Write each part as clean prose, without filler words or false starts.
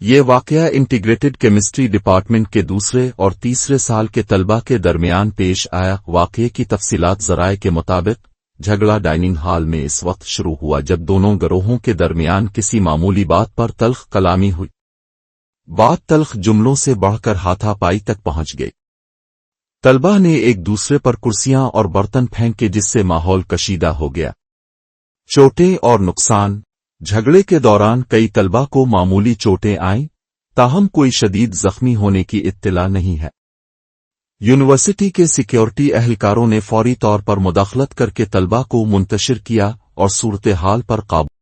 یہ واقعہ integrated chemistry department کے دوسرے اور تیسرے سال کے طلبہ کے درمیان پیش آیا۔ واقعے کی تفصیلات ذرائع کے مطابق جھگڑا ڈائننگ ہال میں اس وقت شروع ہوا جب دونوں گروہوں کے درمیان کسی معمولی بات پر تلخ کلامی ہوئی۔ بات تلخ جملوں سے بڑھ کر ہاتھا پائی تک پہنچ گئی۔ طلبہ نے ایک دوسرے پر کرسیاں اور برتن پھینکے جس سے ماحول کشیدہ ہو گیا۔ چوٹیں اور نقصان۔ جھگڑے کے دوران کئی طلبہ کو معمولی چوٹیں آئیں، تاہم کوئی شدید زخمی ہونے کی اطلاع نہیں ہے۔ یونیورسٹی کے سیکیورٹی اہلکاروں نے فوری طور پر مداخلت کر کے طلبہ کو منتشر کیا اور صورتحال پر قابو۔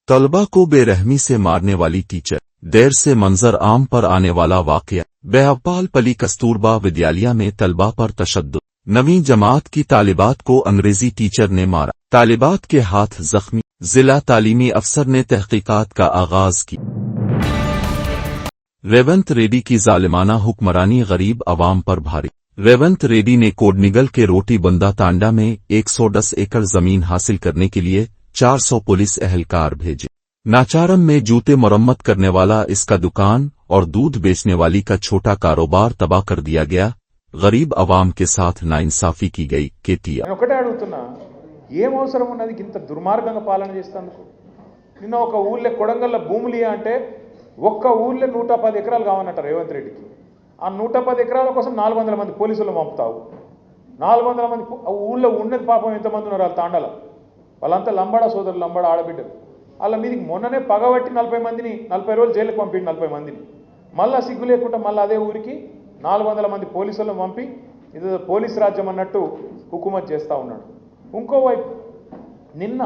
طلبہ کو بے رحمی سے مارنے والی ٹیچر، دیر سے منظر عام پر آنے والا واقعہ۔ بیاپال پلی کستوربا ودیالیہ میں طلبہ پر تشدد۔ 9ویں جماعت کی طالبات کو انگریزی ٹیچر نے مارا، طالبات کے ہاتھ زخمی۔ ضلع تعلیمی افسر نے تحقیقات کا آغاز کی۔ ریونت ریڈی کی ظالمانہ حکمرانی غریب عوام پر بھاری۔ ریونت ریڈی نے کوڈنگل کے روٹی بندہ تانڈا میں 110 ایکڑ زمین حاصل کرنے کے لیے 400 پولیس اہلکار بھیجے۔ ناچارم میں جوتے مرمت کرنے والا اس کا دکان اور دودھ بیچنے والی کا چھوٹا کاروبار تباہ کر دیا گیا۔ غریب عوام کے ساتھ ناانصافی کی گئی۔ నేను ఒకటే అడుగుతున్నా, ఏం అవసరం ఉన్నది ఇంత దుర్మార్గంగా పాలన చేస్తేందుకు? నిన్న ఒక ఊళ్ళో కొడంగల్లో భూములు అంటే ఒక్క ఊళ్ళో 110 ఎకరాలు కావన్నట్టు రేవంత్ రెడ్డికి. ఆ 110 ఎకరాల కోసం 400 మంది పోలీసులు పంపుతావు. 400 మంది ఊళ్ళో ఉన్నది పాపం ఎంతమంది ఉన్నారు వాళ్ళ తాండల, వాళ్ళంతా లంబాడా సోదరులు, లంబాడా ఆడబిడ్డలు. వాళ్ళ మీదకి మొన్ననే పగబట్టి 40 మందిని 40 రోజులు జైలుకి పంపిండి 40 మందిని. మళ్ళా సిగ్గు లేకుండా మళ్ళీ అదే ఊరికి 400 మంది పోలీసులను పంపి ఇది పోలీస్ రాజ్యం అన్నట్టు హుకుమత్ చేస్తూ ఉన్నాడు. ఇంకోవైపు నిన్న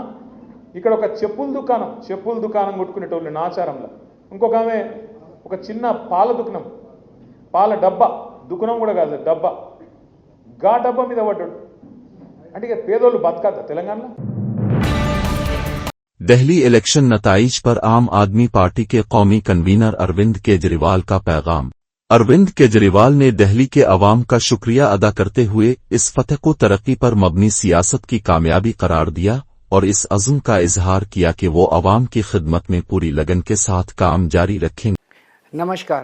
ఇక్కడ ఒక చెప్పుల దుకాణం కొట్టుకునేటోళ్ళు నాచారంలో, ఇంకొక ఆమె ఒక చిన్న పాల దుకాణం, పాల డబ్బా, దుకాణం కూడా కాదు డబ్బా, గా డబ్బా మీద పడ్డాడు. అంటే ఇక పేదోళ్ళు బతకద్దా తెలంగాణలో? دہلی الیکشن نتائج پر عام آدمی پارٹی کے قومی کنوینر اروند کیجریوال کا پیغام۔ اروند کیجریوال نے دہلی کے عوام کا شکریہ ادا کرتے ہوئے اس فتح کو ترقی پر مبنی سیاست کی کامیابی قرار دیا اور اس عزم کا اظہار کیا کہ وہ عوام کی خدمت میں پوری لگن کے ساتھ کام جاری رکھیں گے۔ نمسکار،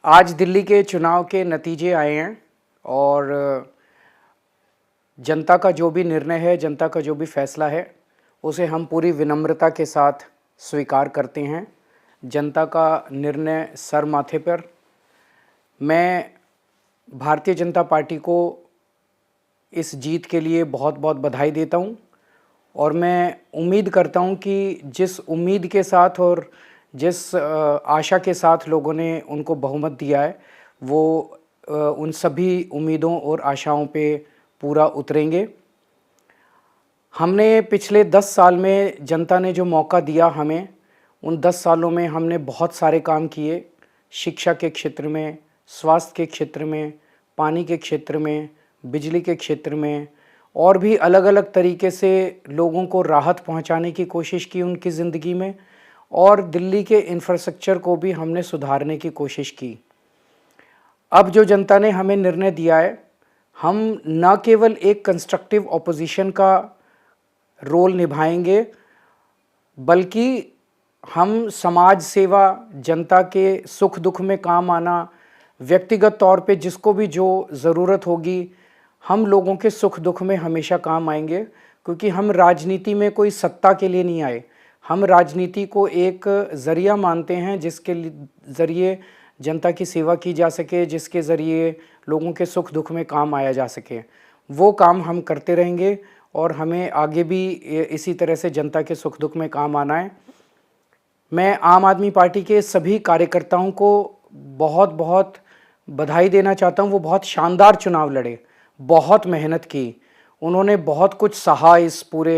آج دلی کے چناؤ کے نتیجے آئے ہیں اور جنتا کا جو بھی نرنے ہے، جنتا کا جو بھی فیصلہ ہے، اسے ہم پوری ونمرتا کے ساتھ سویکار کرتے ہیں۔ جنتا کا نرنے سر ماتھے پر۔ میں بھارتیہ جنتا پارٹی کو اس جیت کے لیے بہت بہت بدھائی دیتا ہوں اور میں امید کرتا ہوں کہ جس امید کے ساتھ اور جس آشا کے ساتھ لوگوں نے ان کو بہمت دیا ہے، وہ ان سبھی امیدوں اور آشاؤں پہ پورا اتریں گے۔ ہم نے پچھلے 10 سال میں جنتا نے جو موقع دیا ہمیں، ان 10 سالوں میں ہم نے بہت سارے کام کیے، شکشا کے کھیتر میں، سواستھ کے کھیتر میں، پانی کے کھیتر میں، بجلی کے کھیتر میں، اور بھی الگ الگ طریقے سے لوگوں کو راحت پہنچانے کی کوشش کی ان کی زندگی میں، اور دلی کے انفراسٹرکچر کو بھی ہم نے سدھارنے کی کوشش کی۔ اب جو جنتا نے ہمیں نرنے دیا ہے، ہم نہ کیول ایک کنسٹرکٹیو اپوزیشن کا رول نبھائیں گے، بلکہ ہم سماج سیوا، جنتا کے سکھ دکھ میں کام آنا، ویکتیگت طور پہ جس کو بھی جو ضرورت ہوگی، ہم لوگوں کے سکھ دکھ میں ہمیشہ کام آئیں گے، کیونکہ ہم راجنیتی میں کوئی ستا کے لیے نہیں آئے، ہم راجنیتی کو ایک ذریعہ مانتے ہیں جس کے ذریعے جنتا کی سیوا کی جا سکے، جس کے ذریعے لوگوں کے سکھ دکھ میں کام آیا جا سکے۔ وہ کام ہم کرتے رہیں گے اور ہمیں آگے بھی اسی طرح سے جنتا کے سکھ دکھ میں کام آنا ہے۔ میں عام آدمی پارٹی کے سبھی کاریہ کو بہت بہت بدھائی دینا چاہتا ہوں۔ وہ بہت شاندار چناؤ لڑے، بہت محنت کی، انہوں نے بہت کچھ سہا اس پورے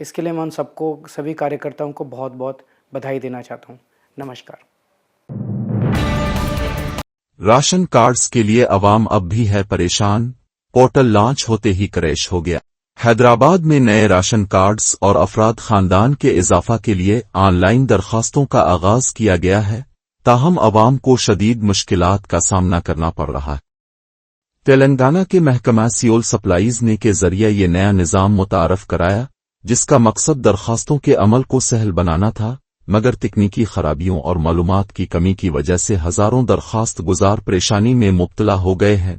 اس کے لیے میں ان سب کو, سبھی کاریہ کو بہت بہت بدھائی دینا چاہتا ہوں. نمسکار. راشن کارڈز کے لیے عوام اب بھی ہے پریشان. پورٹل لانچ ہوتے ہی کریش ہو گیا. حیدرآباد میں نئے راشن کارڈز اور افراد خاندان کے اضافہ کے لیے آن لائن درخواستوں کا آغاز کیا گیا ہے، تاہم عوام کو شدید مشکلات کا سامنا کرنا پڑ رہا ہے۔ تلنگانہ کے محکمہ سیول سپلائیز نے کے ذریعے یہ نیا نظام متعارف کرایا، جس کا مقصد درخواستوں کے عمل کو سہل بنانا تھا، مگر تکنیکی خرابیوں اور معلومات کی کمی کی وجہ سے ہزاروں درخواست گزار پریشانی میں مبتلا ہو گئے ہیں،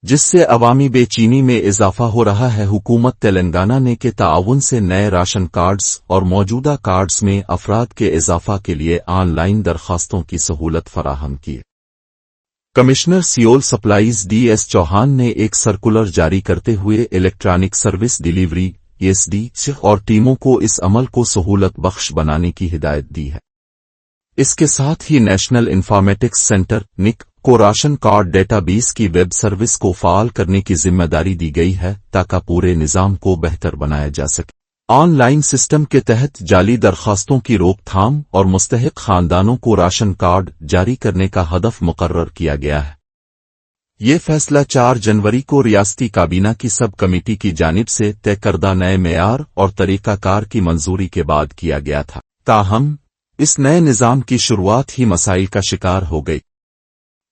جس سے عوامی بے چینی میں اضافہ ہو رہا ہے۔ حکومت تلنگانہ نے کے تعاون سے نئے راشن کارڈز اور موجودہ کارڈز میں افراد کے اضافہ کے لیے آن لائن درخواستوں کی سہولت فراہم کی۔ Commissioner civil supplies D S Chauhan نے ایک سرکولر جاری کرتے ہوئے الیکٹرانک سروس ڈیلیوری (ESD) اور ٹیموں کو اس عمل کو سہولت بخش بنانے کی ہدایت دی ہے۔ اس کے ساتھ ہی نیشنل انفارمیٹکس سینٹر (NIC) کو راشن کارڈ ڈیٹا بیس کی ویب سروس کو فعال کرنے کی ذمہ داری دی گئی ہے تاکہ پورے نظام کو بہتر بنایا جا سکے۔ آن لائن سسٹم کے تحت جعلی درخواستوں کی روک تھام اور مستحق خاندانوں کو راشن کارڈ جاری کرنے کا ہدف مقرر کیا گیا ہے۔ یہ فیصلہ 4 جنوری کو ریاستی کابینہ کی سب کمیٹی کی جانب سے طے کردہ نئے معیار اور طریقہ کار کی منظوری کے بعد کیا گیا تھا، تاہم اس نئے نظام کی شروعات ہی مسائل کا شکار ہو گئی۔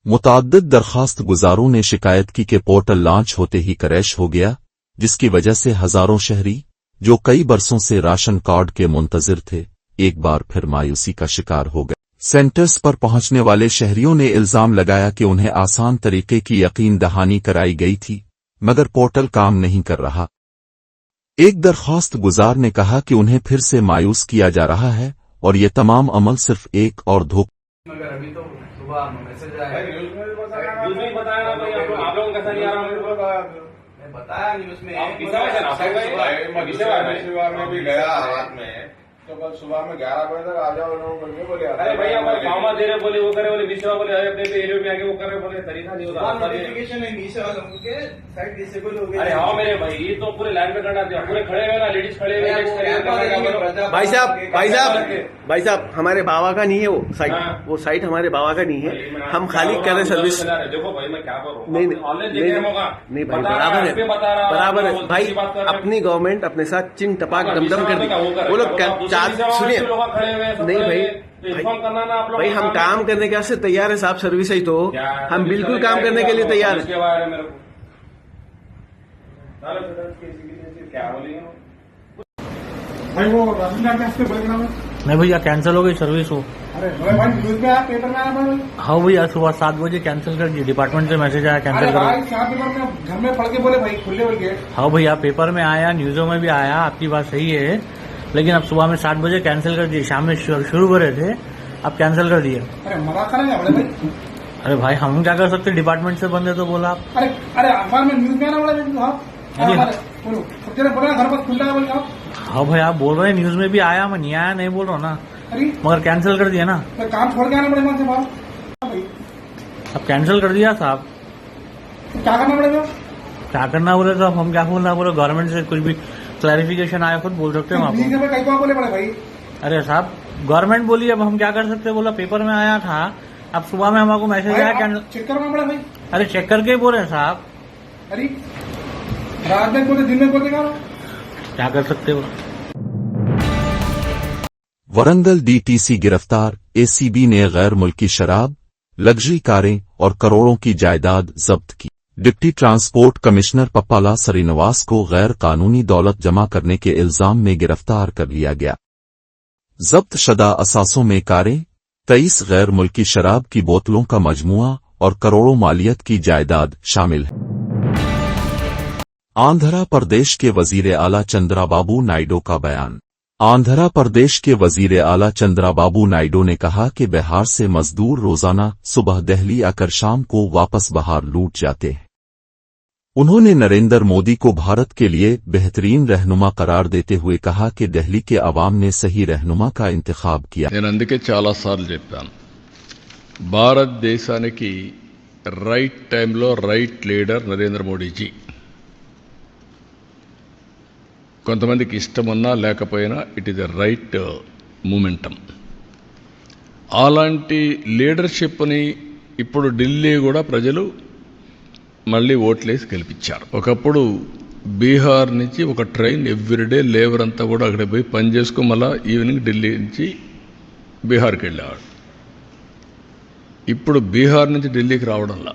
متعدد درخواست گزاروں نے شکایت کی کہ پورٹل لانچ ہوتے ہی کریش ہو گیا، جس کی وجہ سے ہزاروں شہری جو کئی برسوں سے راشن کارڈ کے منتظر تھے ایک بار پھر مایوسی کا شکار ہو گئے۔ سینٹرز پر پہنچنے والے شہریوں نے الزام لگایا کہ انہیں آسان طریقے کی یقین دہانی کرائی گئی تھی، مگر پورٹل کام نہیں کر رہا۔ ایک درخواست گزار نے کہا کہ انہیں پھر سے مایوس کیا جا رہا ہے اور یہ تمام عمل صرف ایک اور دھوکہ مگر ابھی تو صبح میسج آیا نیوز میں بتایا نا بھائی آپ لوگوں کا نہیں آ رہا میں بتایا نیوز میں میں بھی گیا رات میں تو کل صبح میں 11 بجے تک آ جاؤ لوگوں کو بولے ارے بھائی ہمارے فارما دے رہے بولے وہ کرے بولے بیچوا بولے اپنے ایریا میں آگے وہ کر رہے بولے طریقہ نہیں ہوتا نوٹیفیکیشن ہے نیچے والوں کے سائٹ ڈسیبل ہو گئی۔ ارے ہاں میرے بھائی تو پورے لائن پہ کرنا دیا پورے کھڑے ہوئے نا لیڈیز کھڑے ہوئے بھائی صاحب ہمارے باوا کا نہیں ہے وہ سائٹ ہمارے باوا کا نہیں ہے، ہم خالی کر رہے سروس۔ دیکھو بھائی میں کیا کروں نہیں بھائی برابر ہے بھائی، اپنی گورنمنٹ اپنے ساتھ چن ٹپاک دم دم کر دی وہ لوگ۔ سنیے نہیں بھائی ہم کام کرنے کے واسطے تیار ہے صاحب، سروس ہے تو ہم بالکل کام کرنے کے لیے تیار ہیں۔ نہیں بھیا کینسل ہو گئی سروس ہو۔ ہاں بھیا صبح 7 بجے کینسل کر دی، ڈپارٹمنٹ سے میسج آیا کینسل کرو۔ گھر میں پڑھ کے بولے بھائی کھلے ہوئے گیٹ۔ ہاں بھیا پیپر میں آیا، نیوزوں میں بھی آیا، آپ کی بات صحیح ہے، لیکن اب صبح میں 7 بجے کینسل کر دیے، شام میں شروع کر رہے تھے اب کینسل کر دیے۔ ارے بھائی ہم کیا کر سکتے، ڈپارٹمنٹ سے بندے تو بولا آپ۔ اخبار میں نیوز میں ہاں بھائی آپ بول رہے ہیں نیوز میں بھی آیا، میں نہیں آیا نہیں بول رہا ہوں نا، مگر کینسل کر دیا نا۔ کام چھوڑ کے آنا پڑے گا، اب کینسل کر دیا صاحب، کیا کرنا پڑے گا؟ کیا کرنا بولے تو ہم کیا بولنا بولے، گورنمنٹ سے کچھ بھی کلیریفیکیشن آیا خود بول سکتے ہیں آپ کو۔ ارے صاحب گورنمنٹ بولی، اب ہم کیا کر سکتے، بولا پیپر میں آیا تھا، اب صبح میں ہمارے کو میسج آیا چیک کرنا پڑا بھائی۔ ارے چیک کر کے بول رہے ہیں صاحب، ارے رات میں بولے دن میں بولے گا، کیا کر سکتے ہو۔ ورنگل DTC گرفتار، ACB نے غیر ملکی شراب، لگژری کاریں اور کروڑوں کی جائیداد ضبط کی۔ ڈپٹی ٹرانسپورٹ کمشنر پپالا سرینواس کو غیر قانونی دولت جمع کرنے کے الزام میں گرفتار کر لیا گیا۔ ضبط شدہ اثاثوں میں کاریں، 23 غیر ملکی شراب کی بوتلوں کا مجموعہ اور کروڑوں مالیت کی جائیداد شامل ہے۔ آندھرا پردیش کے وزیر اعلیٰ چندرا بابو نائیڈو کا بیان۔ آندھرا پردیش کے وزیر اعلیٰ چندرا بابو نائیڈو نے کہا کہ بہار سے مزدور روزانہ صبح دہلی آ کر شام کو واپس بہار لوٹ جاتے ہیں۔ انہوں نے نریندر مودی کو بھارت کے لیے بہترین رہنما قرار دیتے ہوئے کہا کہ دہلی کے عوام نے صحیح رہنما کا انتخاب کیا۔ నేను అందుకే చాలా సార్లు చెప్పాను, భారతదేశానికి రైట్ టైంలో రైట్ లీడర్ నరేంద్ర మోడీజీ. కొంతమందికి ఇష్టమున్నా లేకపోయినా it is a right momentum. అలాంటి లీడర్షిప్ని ఇప్పుడు ఢిల్లీ కూడా ప్రజలు మళ్ళీ ఓట్లేసి గెలిపించారు. ఒకప్పుడు బీహార్ నుంచి ఒక ట్రైన్ ఎవ్రీడే లేబర్ అంతా కూడా అక్కడ పోయి పని చేసుకుని మళ్ళీ ఈవినింగ్ ఢిల్లీ నుంచి బీహార్కి వెళ్ళేవాడు. ఇప్పుడు బీహార్ నుంచి ఢిల్లీకి రావడంలా.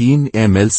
3 MLC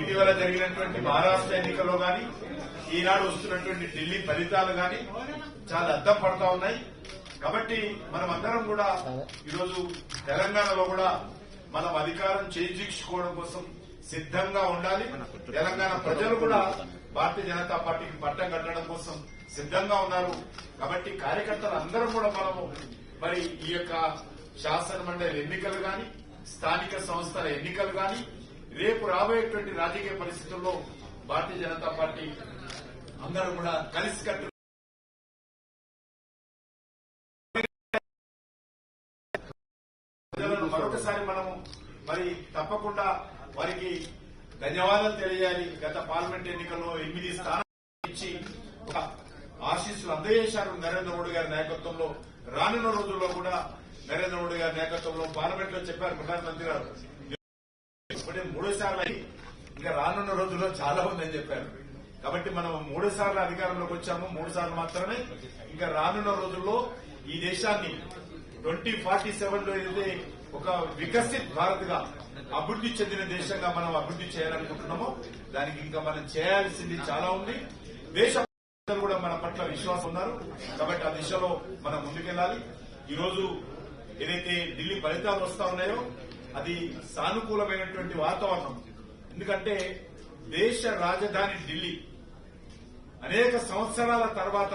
ఇటీవల జరిగినటువంటి మహారాష్ట్ర ఎన్నికల్లో గాని ఈనాడు వస్తున్నటువంటి ఢిల్లీ ఫలితాలు గాని చాలా అద్దం పడతా ఉన్నాయి. కాబట్టి మనం అందరం కూడా ఈరోజు తెలంగాణలో కూడా మనం అధికారం చేజిక్చుకోవడం కోసం సిద్ధంగా ఉండాలి. తెలంగాణ ప్రజలు కూడా భారతీయ జనతా పార్టీకి పట్టం కట్టడం కోసం సిద్ధంగా ఉన్నారు. కాబట్టి కార్యకర్తలు అందరం కూడా మనము మరి ఈ యొక్క శాసన మండలి ఎన్నికలు గాని స్థానిక సంస్థల ఎన్నికలు గాని రేపు రాబోయేటువంటి రాజకీయ పరిస్థితుల్లో భారతీయ జనతా పార్టీ అందరూ కూడా కలిసికట్టు ప్రజలను మరొకసారి మనము మరి తప్పకుండా వారికి ధన్యవాదాలు తెలియాలి. గత పార్లమెంట్ ఎన్నికల్లో 8 స్థానాలు ఇచ్చి ఒక ఆశీస్సులు అందజేశారు నరేంద్ర మోడీ గారి నాయకత్వంలో. రానున్న రోజుల్లో కూడా నరేంద్ర మోడీ గారి నాయకత్వంలో పార్లమెంట్ లో చెప్పారు ప్రధానమంత్రి గారు ఇప్పుడే 3 సార్లు అయ్యి ఇంకా రానున్న రోజుల్లో చాలా ఉందని చెప్పారు. కాబట్టి మనం 3 సార్లు అధికారంలోకి వచ్చాము, 3 సార్లు మాత్రమే. ఇంకా రానున్న రోజుల్లో ఈ దేశాన్ని 2047లో ఏదైతే ఒక వికసిత్ భారత్ గా అభివృద్ది చెందిన దేశంగా మనం అభివృద్ది చేయాలనుకుంటున్నామో దానికి ఇంకా మనం చేయాల్సింది చాలా ఉంది. దేశ ప్రజలు కూడా మన పట్ల విశ్వాసం ఉన్నారు. కాబట్టి ఆ దిశలో మనం ముందుకెళ్లాలి. ఈరోజు ఏదైతే ఢిల్లీ ఫలితాలు వస్తా ఉన్నాయో అది సానుకూలమైనటువంటి వాతావరణం. ఎందుకంటే దేశ రాజధాని ఢిల్లీ అనేక సంవత్సరాల తర్వాత.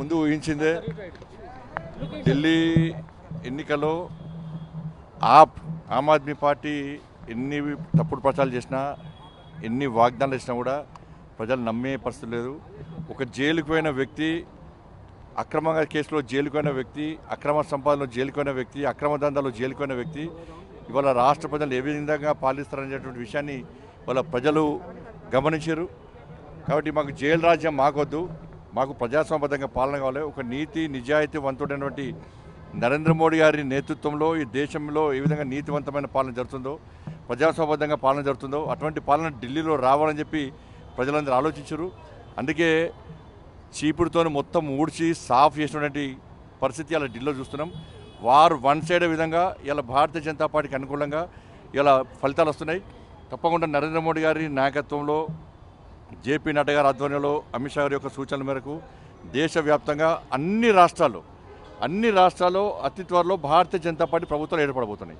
ముందు ఊహించిందే ఢిల్లీ ఎన్నికల్లో ఆమ్ ఆద్మీ పార్టీ ఎన్ని తప్పుడు ప్రచారాలు చేసినా ఎన్ని వాగ్దానాలు ఇచ్చినా కూడా ప్రజలు నమ్మే పరిస్థితి లేదు. ఒక జైలుకు పోయిన వ్యక్తి, అక్రమంగా కేసులో జైలుకు పోయిన వ్యక్తి, అక్రమ సంపాదనలో జైలుకు పోయిన వ్యక్తి, అక్రమ దందాలో జైలుకు పోయిన వ్యక్తి ఇవాళ రాష్ట్ర ప్రజలు ఏ విధంగా పాలిస్తారనేటువంటి విషయాన్ని వాళ్ళ ప్రజలు గమనించారు. కాబట్టి మాకు జైలు రాజ్యం మాకొద్దు, మాకు ప్రజాస్వామ్యబద్ధంగా పాలన కావాలి. ఒక నీతి నిజాయితీవంతుడైనటువంటి నరేంద్ర మోడీ గారి నేతృత్వంలో ఈ దేశంలో ఏ విధంగా నీతివంతమైన పాలన జరుగుతుందో, ప్రజాస్వామ్యబద్ధంగా పాలన జరుగుతుందో అటువంటి పాలన ఢిల్లీలో రావాలని చెప్పి ప్రజలందరూ ఆలోచించారు. అందుకే చీపుడుతో మొత్తం ఊడ్చి సాఫ్ చేసినటువంటి పరిస్థితి ఇలా ఢిల్లీలో చూస్తున్నాం. వారు వన్ సైడ్ విధంగా ఇలా భారతీయ జనతా పార్టీకి అనుకూలంగా ఇలా ఫలితాలు వస్తున్నాయి. తప్పకుండా నరేంద్ర మోడీ గారి నాయకత్వంలో, జేపీ నడ్డా గారి ఆధ్వర్యంలో, అమిత్ షా గారి యొక్క సూచనల మేరకు దేశవ్యాప్తంగా అన్ని రాష్ట్రాల్లో అతి త్వరలో భారతీయ జనతా పార్టీ ప్రభుత్వాలు ఏర్పడబోతున్నాయి.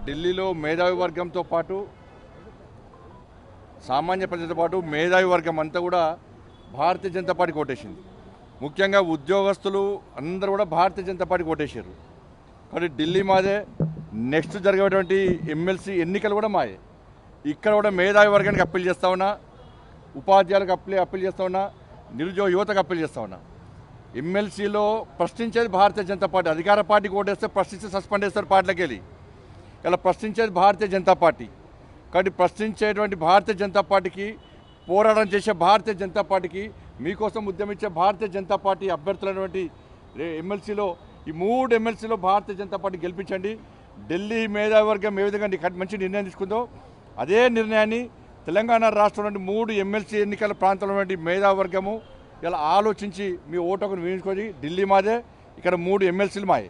ఢిల్లీలో మేధావి వర్గంతో పాటు, సామాన్య ప్రజలతో పాటు మేధావి వర్గం అంతా కూడా భారతీయ జనతా పార్టీకి ఓటేసింది. ముఖ్యంగా ఉద్యోగస్తులు అందరూ కూడా భారతీయ జనతా పార్టీకి ఓటేశారు. కాబట్టి ఢిల్లీ మాదే. నెక్స్ట్ జరిగేటువంటి ఎమ్మెల్సీ ఎన్నికలు కూడా మాయే. ఇక్కడ కూడా మేధావి వర్గానికి అప్పీల్ చేస్తా ఉన్నా, ఉపాధ్యాయులకు అప్పీల్ చేస్తా ఉన్నా, నిరుద్యోగ యువతకు అప్పీల్ చేస్తా ఉన్నా. ఎమ్మెల్సీలో ప్రశ్నించేది భారతీయ జనతా పార్టీ. అధికార పార్టీకి ఓటేస్తే ప్రశ్నిస్తే సస్పెండ్ చేస్తారు పార్టీలోకి వెళ్ళి. ఇలా ప్రశ్నించేది భారతీయ జనతా పార్టీ. కాబట్టి ప్రశ్నించేటువంటి భారతీయ జనతా పార్టీకి, పోరాటం చేసే భారతీయ జనతా పార్టీకి, మీకోసం ఉద్యమించే భారతీయ జనతా పార్టీ అభ్యర్థులైనటువంటి ఎమ్మెల్సీలో ఈ 3 ఎమ్మెల్సీలో భారతీయ జనతా పార్టీ గెలిపించండి. ఢిల్లీ మేధావర్గం ఏ విధంగా మంచి నిర్ణయం తీసుకుందో అదే నిర్ణయాన్ని తెలంగాణ రాష్ట్రంలోని 3 ఎమ్మెల్సీ ఎన్నికల ప్రాంతంలో మేధావర్గము ఇలా ఆలోచించి మీ ఓటును వినియోగించుకొని ఢిల్లీ మాదే, ఇక్కడ 3 ఎమ్మెల్సీలు మాయే.